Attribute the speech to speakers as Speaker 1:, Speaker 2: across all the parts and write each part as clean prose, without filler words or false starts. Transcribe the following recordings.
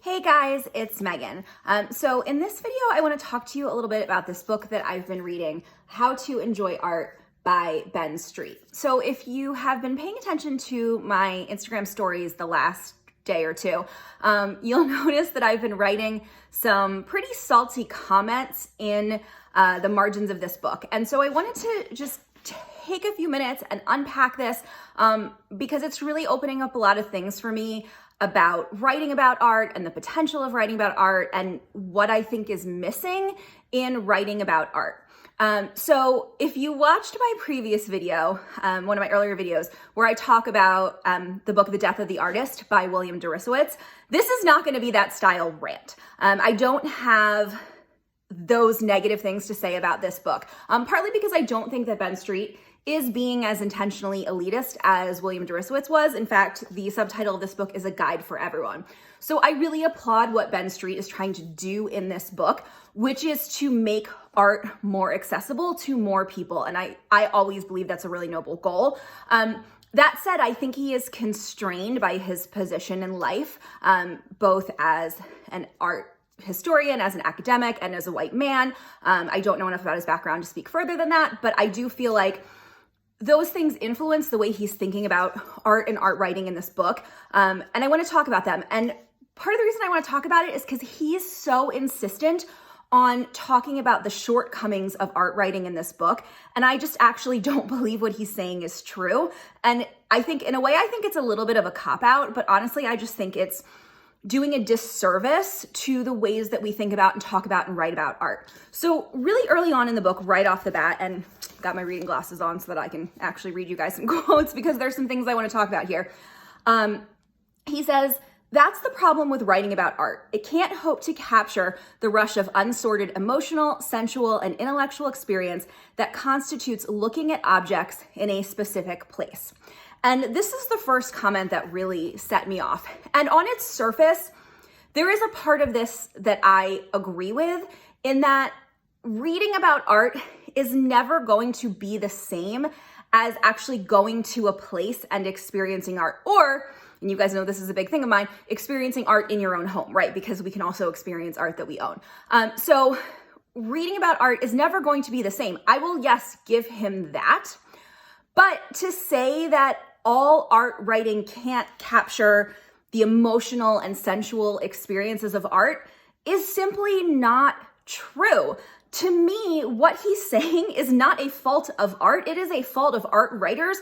Speaker 1: Hey guys, it's Megan. So in this video, I want to talk to you a little bit about this book that I've been reading, How to Enjoy Art by Ben Street. So if you have been paying attention to my Instagram stories the last day or two, you'll notice that I've been writing some pretty salty comments in the margins of this book. And so I wanted to just take a few minutes and unpack this because it's really opening up a lot of things for me about writing about art and the potential of writing about art and what I think is missing in writing about art. So if you watched my previous video, one of my earlier videos, where I talk about the book, The Death of the Artist by William Deresiewicz, this is not going to be that style rant. I don't have those negative things to say about this book, partly because I don't think that Ben Street is being as intentionally elitist as William Deresiewicz was. In fact, the subtitle of this book is A Guide for Everyone. So I really applaud what Ben Street is trying to do in this book, which is to make art more accessible to more people. And I always believe that's a really noble goal. That said, I think he is constrained by his position in life, both as an art historian, as an academic, and as a white man. I don't know enough about his background to speak further than that, but I do feel like those things influence the way he's thinking about art and art writing in this book. And I want to talk about them. And part of the reason I want to talk about it is because he's so insistent on talking about the shortcomings of art writing in this book. And I just actually don't believe what he's saying is true. And I think in a way, I think it's a little bit of a cop-out, but honestly, I just think it's doing a disservice to the ways that we think about and talk about and write about art. So really early on in the book, right off the bat, and got my reading glasses on so that I can actually read you guys some quotes because there's some things I want to talk about here. He says, "That's the problem with writing about art. It can't hope to capture the rush of unsorted emotional, sensual, and intellectual experience that constitutes looking at objects in a specific place." And this is the first comment that really set me off. And on its surface, there is a part of this that I agree with, in that reading about art is never going to be the same as actually going to a place and experiencing art. Or, and you guys know this is a big thing of mine, experiencing art in your own home, right? Because we can also experience art that we own. So reading about art is never going to be the same. I will, yes, give him that. But to say that all art writing can't capture the emotional and sensual experiences of art is simply not true. To me, what he's saying is not a fault of art. It is a fault of art writers,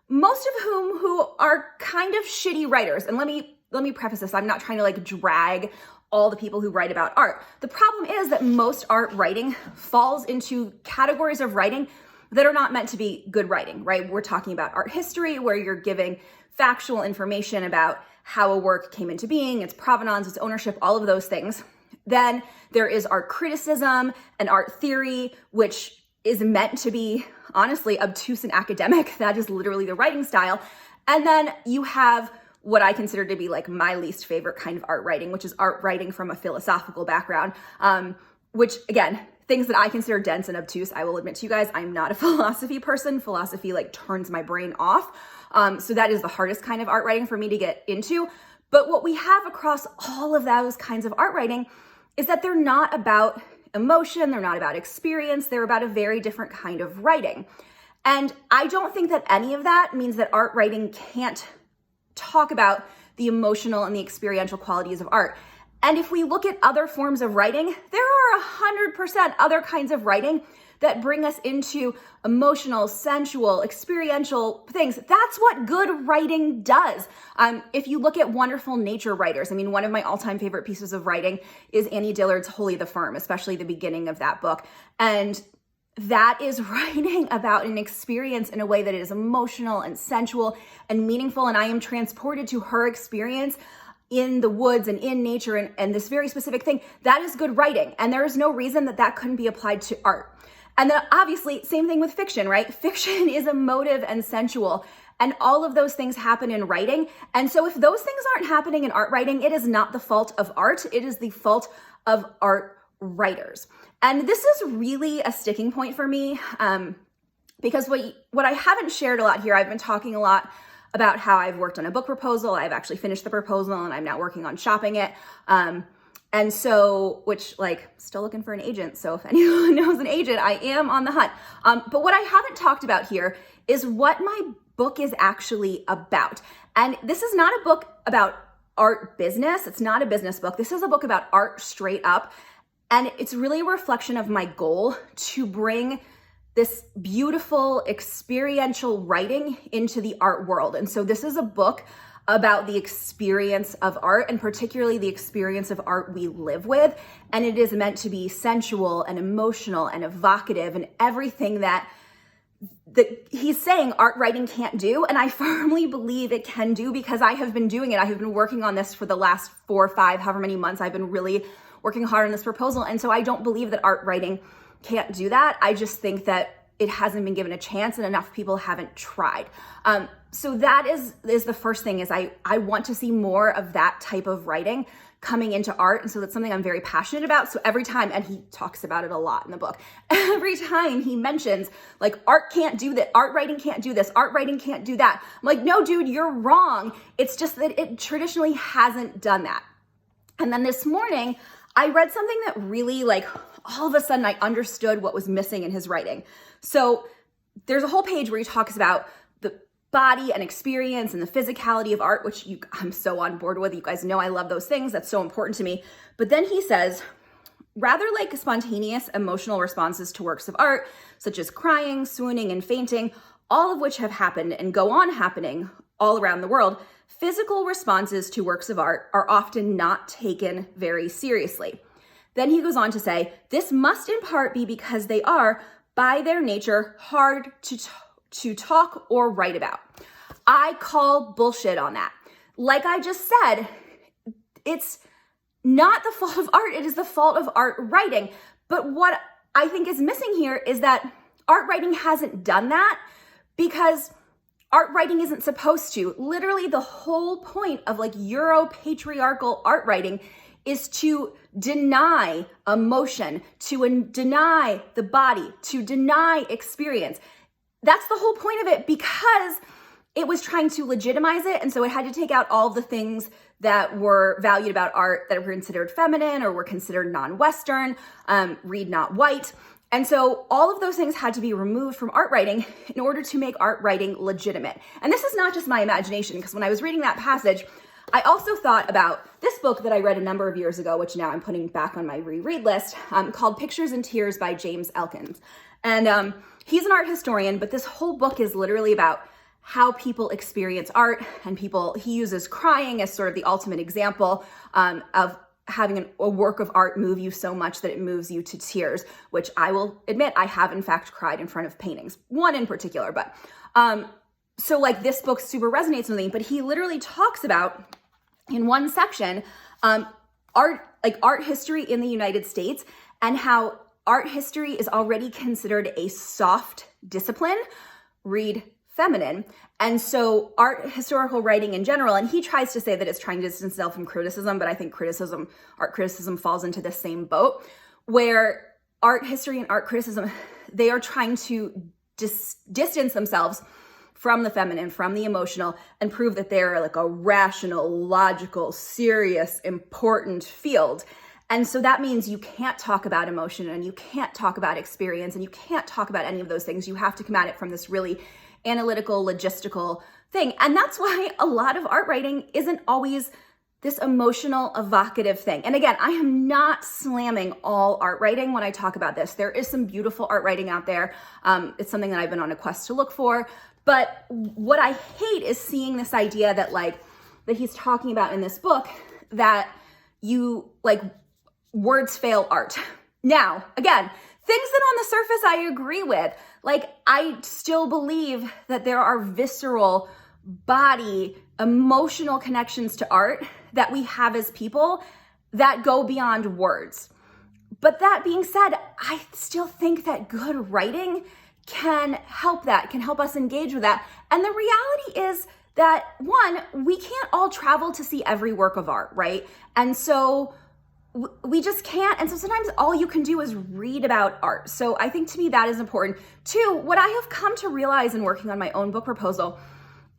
Speaker 1: most of who are kind of shitty writers. And let me preface this. I'm not trying to drag all the people who write about art. The problem is that most art writing falls into categories of writing that are not meant to be good writing, right? We're talking about art history, where you're giving factual information about how a work came into being, its provenance, its ownership, all of those things. Then there is art criticism and art theory, which is meant to be, honestly, obtuse and academic. That is literally the writing style. And then you have what I consider to be my least favorite kind of art writing, which is art writing from a philosophical background, which again, things that I consider dense and obtuse. I will admit to you guys, I'm not a philosophy person. Philosophy turns my brain off. So that is the hardest kind of art writing for me to get into. But what we have across all of those kinds of art writing is that they're not about emotion. They're not about experience. They're about a very different kind of writing. And I don't think that any of that means that art writing can't talk about the emotional and the experiential qualities of art. And if we look at other forms of writing, there are 100% other kinds of writing that bring us into emotional, sensual, experiential things. That's what good writing does. If you look at wonderful nature writers, one of my all-time favorite pieces of writing is Annie Dillard's Wholly the Firm, especially the beginning of that book. And that is writing about an experience in a way that is emotional and sensual and meaningful. And I am transported to her experience in the woods and in nature and this very specific thing. That is good writing. And there is no reason that that couldn't be applied to art. And then obviously, same thing with fiction, right? Fiction is emotive and sensual, and all of those things happen in writing. And so if those things aren't happening in art writing, it is not the fault of art. It is the fault of art writers. And this is really a sticking point for me because what I haven't shared a lot here, I've been talking a lot about how I've worked on a book proposal. I've actually finished the proposal and I'm now working on shopping it. And so, which like still looking for an agent. So if anyone knows an agent, I am on the hunt. But what I haven't talked about here is what my book is actually about. And this is not a book about art business. It's not a business book. This is a book about art straight up. And it's really a reflection of my goal to bring this beautiful experiential writing into the art world. And so this is a book about the experience of art, and particularly the experience of art we live with. And it is meant to be sensual and emotional and evocative and everything that he's saying art writing can't do. And I firmly believe it can do, because I have been doing it. I have been working on this for the last 4 or 5, however many months I've been really working hard on this proposal. And so I don't believe that art writing can't do that. I just think that it hasn't been given a chance and enough people haven't tried. So that is the first thing, is I want to see more of that type of writing coming into art. And so that's something I'm very passionate about. So every time, and he talks about it a lot in the book, every time he mentions like art can't do that, art writing can't do this, art writing can't do that, I'm like, no, dude, you're wrong. It's just that it traditionally hasn't done that. And then this morning, I read something that really, like, all of a sudden I understood what was missing in his writing. So there's a whole page where he talks about the body and experience and the physicality of art, which I'm so on board with. You guys know I love those things. That's so important to me. But then he says, rather like spontaneous emotional responses to works of art, such as crying, swooning, and fainting, all of which have happened and go on happening all around the world, physical responses to works of art are often not taken very seriously. Then he goes on to say, this must in part be because they are, by their nature, hard to talk or write about. I call bullshit on that. Like I just said, it's not the fault of art, it is the fault of art writing. But what I think is missing here is that art writing hasn't done that, because art writing isn't supposed to. Literally the whole point of like Euro-patriarchal art writing is to deny emotion, to deny the body, to deny experience. That's the whole point of it, because it was trying to legitimize it. And so it had to take out all of the things that were valued about art that were considered feminine or were considered non-Western, read not white. And so all of those things had to be removed from art writing in order to make art writing legitimate. And this is not just my imagination, because when I was reading that passage, I also thought about this book that I read a number of years ago, which now I'm putting back on my reread list, called Pictures and Tears by James Elkins. And he's an art historian, but this whole book is literally about how people experience art, and he uses crying as sort of the ultimate example of having a work of art move you so much that it moves you to tears, which I will admit I have in fact cried in front of paintings, one in particular. But so like this book super resonates with me, but he literally talks about in one section art history in the United States, and how art history is already considered a soft discipline, read feminine. And so art historical writing in general, and he tries to say that it's trying to distance itself from criticism, but I think art criticism falls into the same boat, where art history and art criticism, they are trying to distance themselves from the feminine, from the emotional, and prove that they're like a rational, logical, serious, important field. And so that means you can't talk about emotion, and you can't talk about experience, and you can't talk about any of those things. You have to come at it from this really analytical, logistical thing. And that's why a lot of art writing isn't always this emotional, evocative thing. And again, I am not slamming all art writing when I talk about this. There is some beautiful art writing out there. It's something that I've been on a quest to look for. But what I hate is seeing this idea that he's talking about in this book, that words fail art. Now, again, things that on the surface I agree with. Like, I still believe that there are visceral, body, emotional connections to art that we have as people that go beyond words. But that being said, I still think that good writing can help us engage with that. And the reality is that, one, we can't all travel to see every work of art, right? And so we just can't. And so sometimes all you can do is read about art. So I think to me that is important. Two, what I have come to realize in working on my own book proposal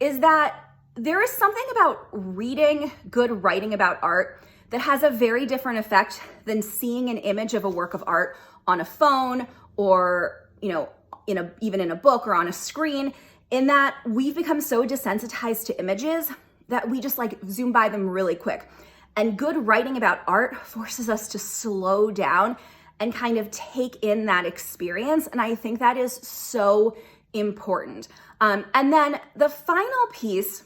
Speaker 1: is that there is something about reading good writing about art that has a very different effect than seeing an image of a work of art on a phone or, even in a book or on a screen, in that we've become so desensitized to images that we just like zoom by them really quick. And good writing about art forces us to slow down and kind of take in that experience. And I think that is so important. And then the final piece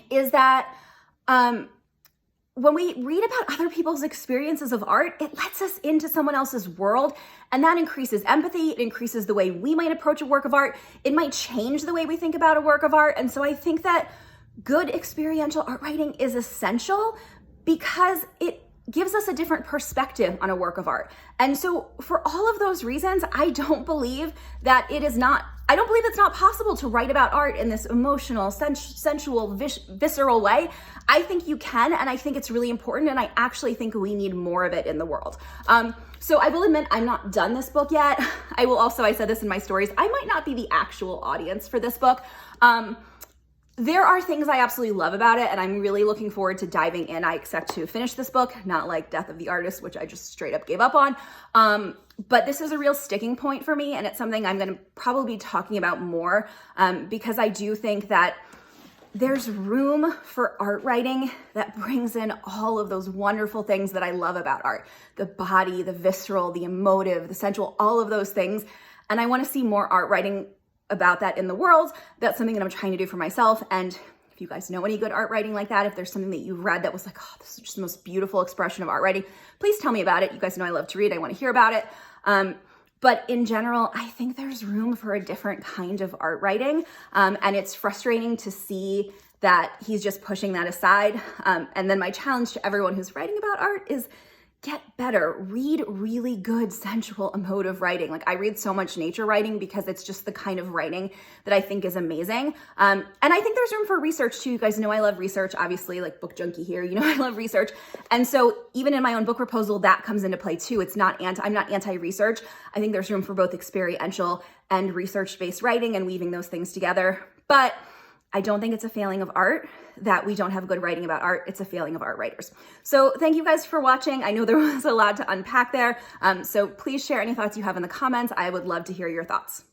Speaker 1: is that when we read about other people's experiences of art, it lets us into someone else's world, and that increases empathy. It increases the way we might approach a work of art. It might change the way we think about a work of art. And so I think that good experiential art writing is essential because it gives us a different perspective on a work of art. And so for all of those reasons, I don't believe it's not possible to write about art in this emotional, sensual, visceral way. I think you can, and I think it's really important, and I actually think we need more of it in the world. So I will admit I'm not done this book yet. I said this in my stories, I might not be the actual audience for this book. There are things I absolutely love about it, and I'm really looking forward to diving in. I expect to finish this book, not like Death of the Artist, which I just straight up gave up on. But this is a real sticking point for me, and it's something I'm going to probably be talking about more because I do think that there's room for art writing that brings in all of those wonderful things that I love about art. The body, the visceral, the emotive, the sensual, all of those things. And I want to see more art writing about that in the world. That's something that I'm trying to do for myself. And if you guys know any good art writing like that, if there's something that you read that was like, oh, this is just the most beautiful expression of art writing, please tell me about it. You guys know I love to read. I want to hear about it. But in general, I think there's room for a different kind of art writing. And it's frustrating to see that he's just pushing that aside. And then my challenge to everyone who's writing about art is get better. Read really good, sensual, emotive writing. Like I read so much nature writing because it's just the kind of writing that I think is amazing. And I think there's room for research too. You guys know I love research, obviously, like book junkie here, I love research. And so even in my own book proposal, that comes into play too. I'm not anti-research. I think there's room for both experiential and research-based writing and weaving those things together. But I don't think it's a failing of art that we don't have good writing about art. It's a failing of art writers. So thank you guys for watching. I know there was a lot to unpack there. So please share any thoughts you have in the comments. I would love to hear your thoughts.